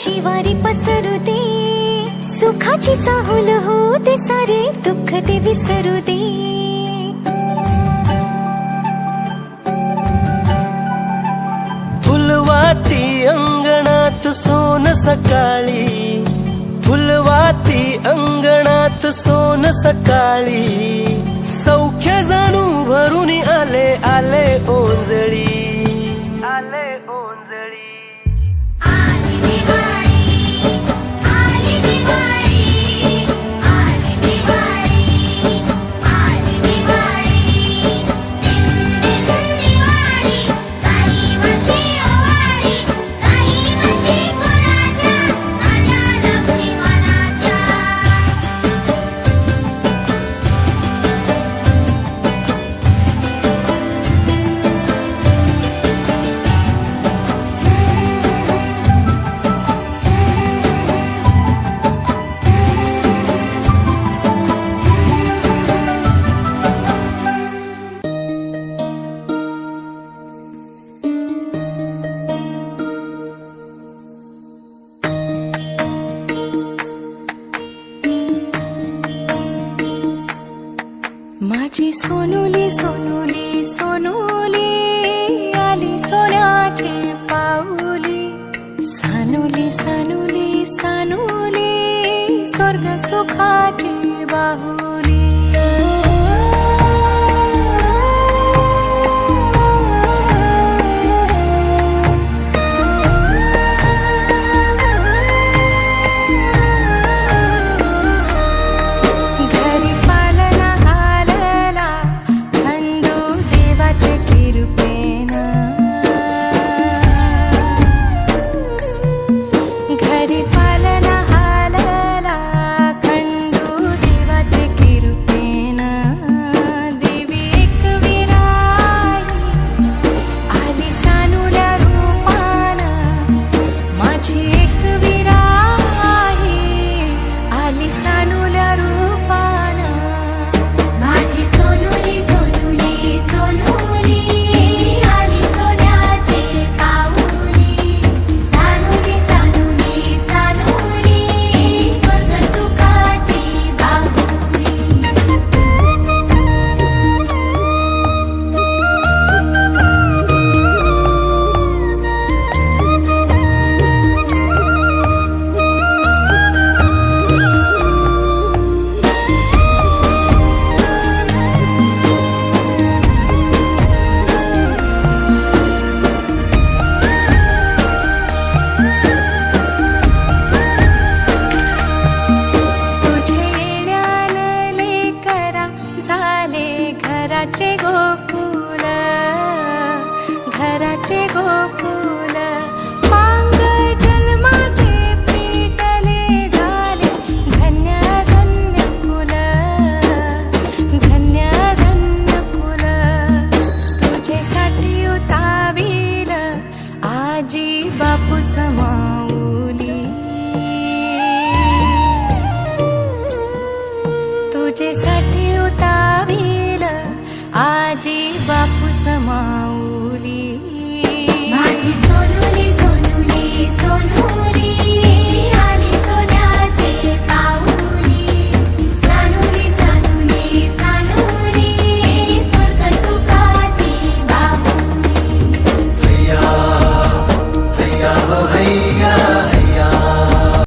शिवारी पसरू दे, सुखाची चाहुल हो दे, सारे दुःख ते विसरू दे. फुलवाती अंगणात सोन सकाळी, फुलवाती अंगणात सोन सकाळी, सौख्य जाणू भरून आले आले ओंजळी, आले ओंजळी. आली दिवाळी, आली दिवाळी, आली दिवाळी, आली दिवाळी. दिल दिवाळी, काही वर्षी ओवाळी, काही वर्षी कुणाच्या, माझ्या लक्ष्मणाच्या. माझी सोनुली सोनुली सोनुली, आली सोन्याची पाऊली. सानुली सानुली सानुली, स्वर्ग सुखाची बाहुली. घरी पालना हालला, खंडू देवाचे कृपेनं. घरी पालना हालला, खंडू देवाचे कृपेनं. देवी एकविराई, आली सानुल्या रूपानं. माझी एकविराई, आली सानुल्या रूपानं. माझी सोनुली सोनुली सोनुली, आली सोन्याची पाऊली. सानुली सानुली सानुली, स्वर्ग सुखाची बाहुली. तुझे येण्यानं लेकरा, झाले घराचे गोकुल, घराचे गोकुल. मांग जन्माचे पेटले, झाले धन्य धन्य कुल, धन्य धन्य कुल. तुझेसाठी उतावील, आजी बापू समाऊली. तुझे